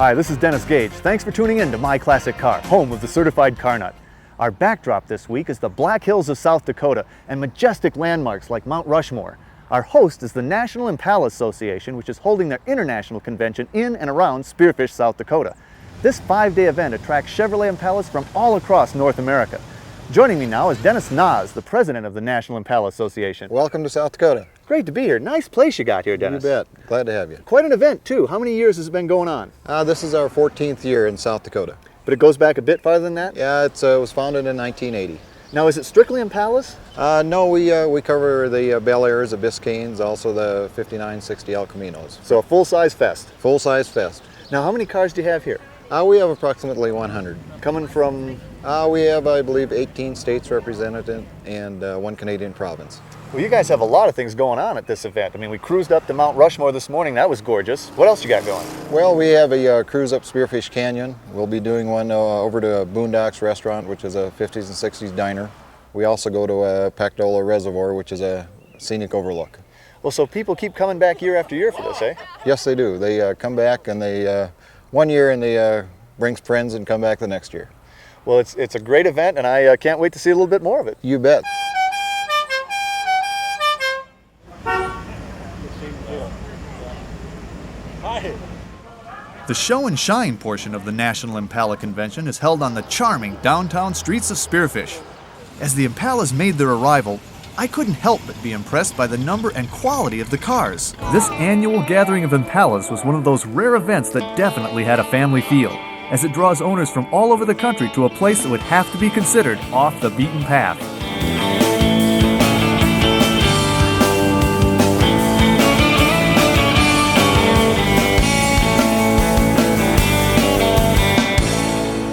Hi, this is Dennis Gage. Thanks for tuning in to My Classic Car, home of the certified car nut. Our backdrop this week is the Black Hills of South Dakota and majestic landmarks like Mount Rushmore. Our host is the National Impala Association, which is holding their international convention in and around Spearfish, South Dakota. This 5-day event attracts Chevrolet Impalas from all across North America. Joining me now is Dennis Nas, the president of the National Impala Association. Welcome to South Dakota. Great to be here. Nice place you got here, Dennis. You bet. Glad to have you. Quite an event, too. How many years has it been going on? This is our 14th year in South Dakota. But it goes back a bit farther than that? Yeah, it was founded in 1980. Now, is it strictly Impalas? No, we cover the Bel Airs, the Biscaynes, also the 5960 El Caminos. So a full-size fest. Full-size fest. Now, how many cars do you have here? We have approximately 100. Coming from? We have, I believe, 18 states represented and one Canadian province. Well, you guys have a lot of things going on at this event. I mean, we cruised up to Mount Rushmore this morning. That was gorgeous. What else you got going? Well, we have a cruise up Spearfish Canyon. We'll be doing one over to Boondocks Restaurant, which is a 50s and 60s diner. We also go to Pactola Reservoir, which is a scenic overlook. Well, so people keep coming back year after year for this, eh? Yes, they do. They come back and they, one year and they bring friends and come back the next year. Well, it's a great event, and I can't wait to see a little bit more of it. You bet. The show and shine portion of the National Impala Convention is held on the charming downtown streets of Spearfish. As the Impalas made their arrival, I couldn't help but be impressed by the number and quality of the cars. This annual gathering of Impalas was one of those rare events that definitely had a family feel, as it draws owners from all over the country to a place that would have to be considered off the beaten path.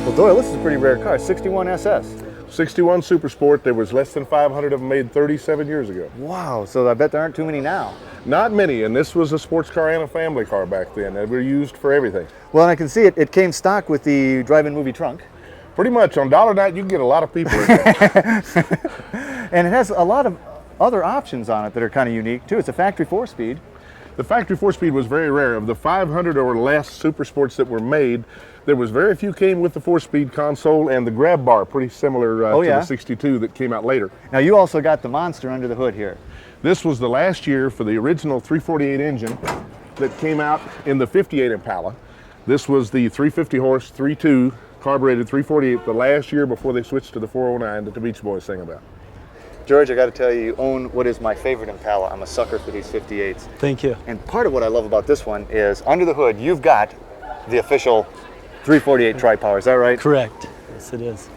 Well, Doyle, this is a pretty rare car, 61 SS. 61 Super Sport. There was less than 500 of them made 37 years ago. Wow, so I bet there aren't too many now. Not many, and this was a sports car and a family car back then. They were used for everything. Well, and I can see it came stock with the drive-in movie trunk. Pretty much. On dollar night, you can get a lot of people in there. And it has a lot of other options on it that are kind of unique, too. It's a factory 4-speed. The factory 4-speed was very rare. Of the 500 or less Super Sports that were made, there was very few came with the 4-speed console and the grab bar, pretty similar to the 62 that came out later. Now, you also got the monster under the hood here. This was the last year for the original 348 engine that came out in the 58 Impala. This was the 350 horse, 3.2 carbureted 348, the last year before they switched to the 409 that the Beach Boys sing about. George, I got to tell you, you own what is my favorite Impala. I'm a sucker for these 58s. Thank you. And part of what I love about this one is under the hood, you've got the official 348 tri-power. Is that right? Correct. Yes, it is.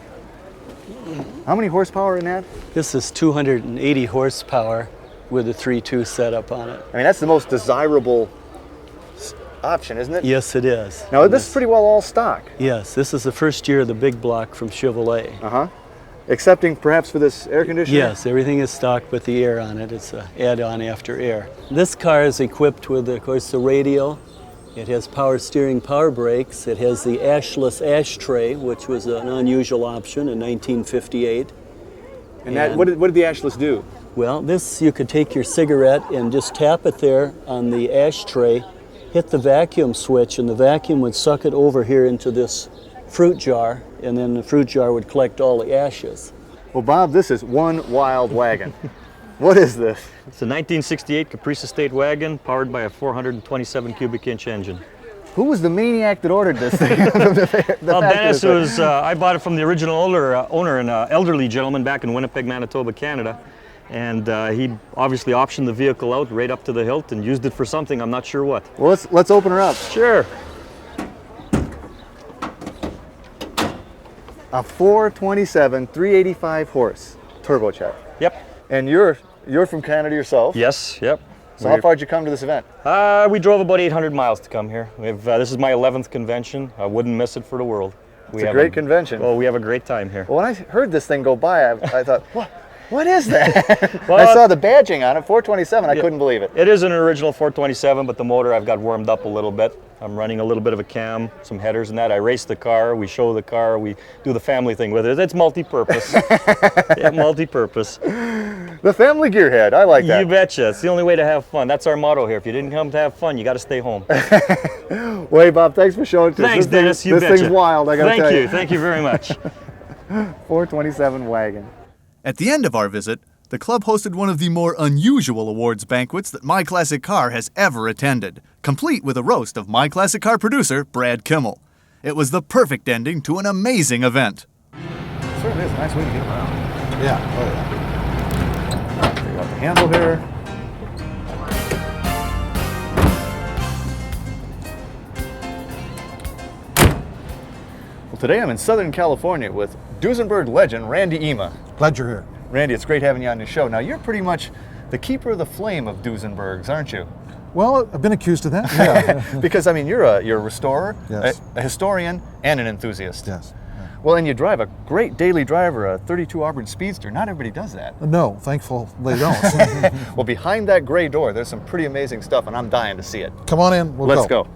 How many horsepower in that? This is 280 horsepower with a 3.2 setup on it. I mean, that's the most desirable option, isn't it? Yes, it is. Now, this is pretty well all stock. Yes, this is the first year of the big block from Chevrolet. Uh-huh. Excepting perhaps for this air conditioner? Yes, everything is stock with the air on it. It's an add-on after air. This car is equipped with, of course, the radio. It has power steering, power brakes. It has the ashless ashtray, which was an unusual option in 1958. And that, what did the ashless do? Well, this, you could take your cigarette and just tap it there on the ashtray, hit the vacuum switch, and the vacuum would suck it over here into this fruit jar, and then the fruit jar would collect all the ashes. Well, Bob, this is one wild wagon. What is this? It's a 1968 Caprice Estate wagon powered by a 427 cubic inch engine. Who was the maniac that ordered this thing? Well, Dennis was, I bought it from the original owner, an elderly gentleman back in Winnipeg, Manitoba, Canada. And he obviously optioned the vehicle out right up to the hilt and used it for something, I'm not sure what. Well, let's open her up. Sure. A 427, 385 horse turbocharged. Yep. And you're from Canada yourself. Yes, yep. So how far did you come to this event? We drove about 800 miles to come here. This is my 11th convention. I wouldn't miss it for the world. It's a great convention. Well, we have a great time here. Well, when I heard this thing go by, I thought, what is that? Well, I saw the badging on it, 427. I couldn't believe it. It is an original 427, but the motor I've got warmed up a little bit. I'm running a little bit of a cam, some headers and that. I race the car, we show the car, we do the family thing with it. It's multi-purpose. Yeah, multi-purpose. The family gearhead. I like that. You betcha. It's the only way to have fun. That's our motto here. If you didn't come to have fun, you got to stay home. Well, hey, Bob, thanks for showing it to us. Thanks, Dennis. You This betcha. thing's wild, I got to tell you. Thank you very much. 427 Wagon. At the end of our visit, the club hosted one of the more unusual awards banquets that My Classic Car has ever attended, complete with a roast of My Classic Car producer Brad Kimmel. It was the perfect ending to an amazing event. It certainly is a nice way to get around. Yeah, oh yeah. You got the handle here. Well, today I'm in Southern California with Duesenberg legend Randy Ema. Glad you're here. Randy, it's great having you on the show. Now, you're pretty much the keeper of the flame of Duesenbergs, aren't you? Well, I've been accused of that. Yeah. Because, I mean, you're a restorer, Yes. a historian, and an enthusiast. Yes. Well, and you drive a great daily driver, a 32 Auburn Speedster. Not everybody does that. No, thankful they don't. Well, behind that gray door, there's some pretty amazing stuff, and I'm dying to see it. Come on in. We'll Let's go.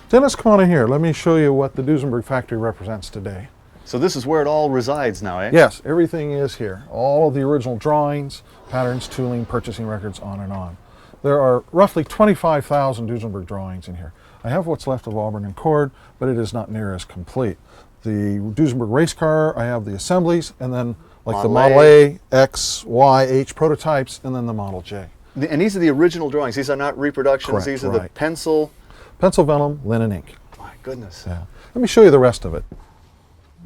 Dennis, come on in here. Let me show you what the Duesenberg factory represents today. So this is where it all resides now, eh? Yes, everything is here. All of the original drawings, patterns, tooling, purchasing records, on and on. There are roughly 25,000 Duesenberg drawings in here. I have what's left of Auburn and Cord, but it is not near as complete. The Duesenberg race car, I have the assemblies, and then like the Model A, X, Y, H prototypes, and then the Model J. And these are the original drawings. These are not reproductions. Correct, These are the right. pencil. Pencil vellum, linen ink. My goodness. Yeah. Let me show you the rest of it.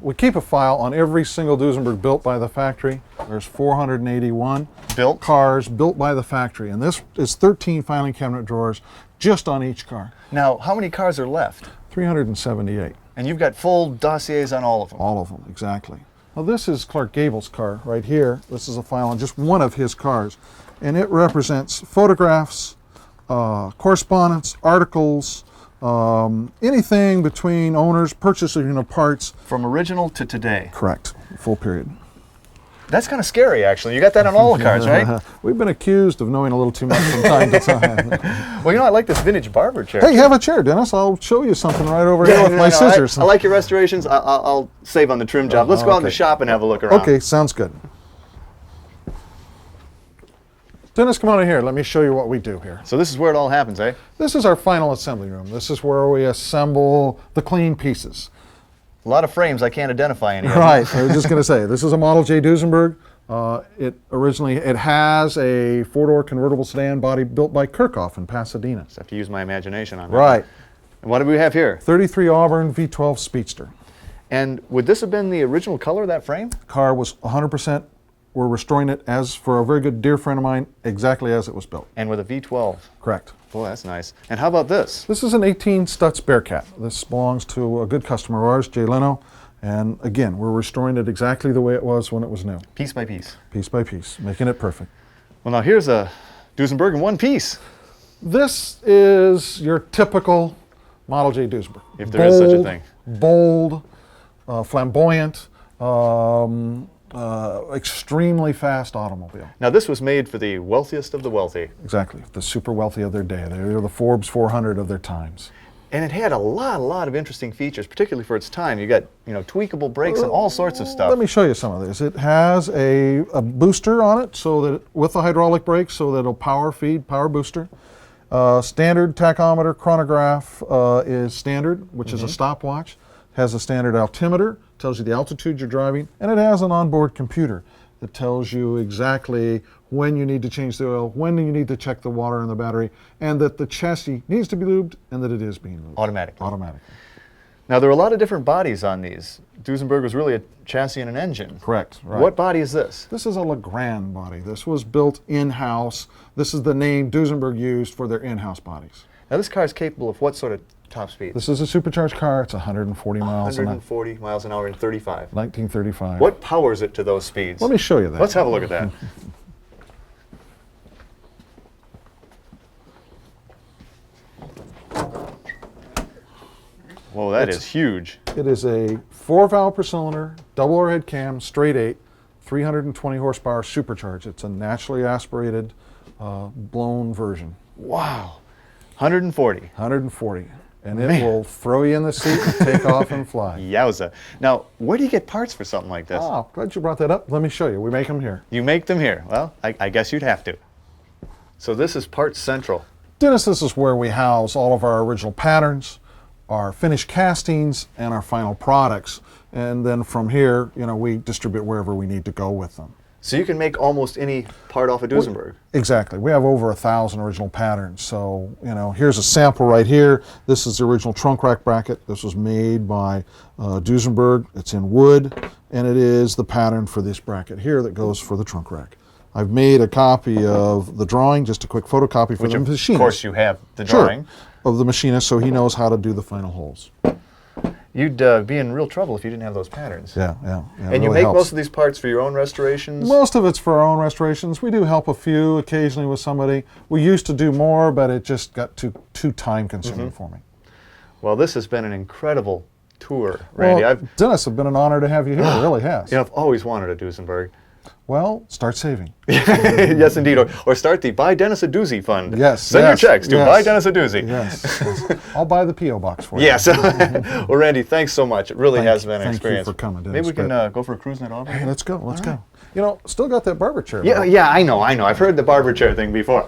We keep a file on every single Duesenberg built by the factory. There's 481 Built? cars built by the factory, and this is 13 filing cabinet drawers just on each car. Now, how many cars are left? 378. And you've got full dossiers on all of them. All of them, exactly. Now this is Clark Gable's car right here. This is a file on just one of his cars, and it represents photographs, correspondence, articles, anything between owners purchasing of parts. From original to today. Correct, full period. That's kind of scary, actually. You got that on all the cars, right? We've been accused of knowing a little too much from time to time. Well, you know, I like this vintage barber chair. Hey, have a chair, Dennis. I'll show you something right over here with my scissors. I like your restorations. I'll save on the trim job. Let's go out in the shop and have a look around. Okay, sounds good. Dennis, come on in here. Let me show you what we do here. So this is where it all happens, eh? This is our final assembly room. This is where we assemble the clean pieces. A lot of frames. I can't identify any of them. Right. I was just going to say, this is a Model J Duesenberg. It has a four-door convertible sedan body built by Kirchhoff in Pasadena. Just have to use my imagination on that. Right. And what do we have here? 33 Auburn V12 Speedster. And would this have been the original color of that frame? Car was 100%. We're restoring it as, for a very good dear friend of mine, exactly as it was built. And with a V12. Correct. Oh, that's nice. And how about this? This is an 18 Stutz Bearcat. This belongs to a good customer of ours, Jay Leno. And again, we're restoring it exactly the way it was when it was new. Piece by piece. Piece by piece, making it perfect. Well, now here's a Duesenberg in one piece. This is your typical Model J Duesenberg. If there is such a thing. Bold, flamboyant, extremely fast automobile. Now this was made for the wealthiest of the wealthy. Exactly, the super wealthy of their day. They were the Forbes 400 of their times. And it had a lot of interesting features, particularly for its time. You got, tweakable brakes and all sorts of stuff. Let me show you some of this. It has a booster on it, so that with the hydraulic brakes, so that it'll power booster. Standard tachometer chronograph is standard, which is a stopwatch. Has a standard altimeter, tells you the altitude you're driving, and it has an onboard computer that tells you exactly when you need to change the oil, when you need to check the water in the battery, and that the chassis needs to be lubed and that it is being lubed. Automatically. Now there are a lot of different bodies on these. Duesenberg was really a chassis and an engine. Correct. Right. What body is this? This is a Legrand body. This was built in-house. This is the name Duesenberg used for their in-house bodies. Now this car is capable of what sort of top speed? This is a supercharged car. It's 140 miles an hour. 140 miles an hour and 35. 1935. What powers it to those speeds? Let me show you that. Let's have a look at that. Whoa, that is huge. It is a 4-valve per cylinder, double overhead cam, straight 8, 320 horsepower supercharged. It's a naturally aspirated, blown version. Wow. 140. 140. and it will throw you in the seat and take off and fly. Yowza. Now, where do you get parts for something like this? Oh, glad you brought that up. Let me show you. We make them here. You make them here. Well, I guess you'd have to. So this is Parts Central. Dennis, this is where we house all of our original patterns, our finished castings, and our final products. And then from here, we distribute wherever we need to go with them. So you can make almost any part off of Duesenberg. Exactly. We have over 1,000 original patterns. So, here's a sample right here. This is the original trunk rack bracket. This was made by Duesenberg. It's in wood, and it is the pattern for this bracket here that goes for the trunk rack. I've made a copy of the drawing, just a quick photocopy for the machinist. Of course you have the drawing. Sure, of the machinist, so he knows how to do the final holes. You'd be in real trouble if you didn't have those patterns. Yeah. And you make most of these parts for your own restorations? Most of it's for our own restorations. We do help a few occasionally with somebody. We used to do more, but it just got too time consuming for me. Well, this has been an incredible tour, Randy. Well, Dennis, it's been an honor to have you here. It really has. I've always wanted a Duesenberg. Well, start saving. Yes, indeed. Or start the Buy Dennis a Doozy fund. Yes. Send your checks to Buy Dennis a Doozy. Yes. I'll buy the P.O. box for you. Yes. Well, Randy, thanks so much. It really has been an experience. Thank you for coming, Dennis. Maybe we can go for a cruise night over. Hey, let's go. Let's go. Still got that barber chair. Yeah, I know. I've heard the barber chair thing before.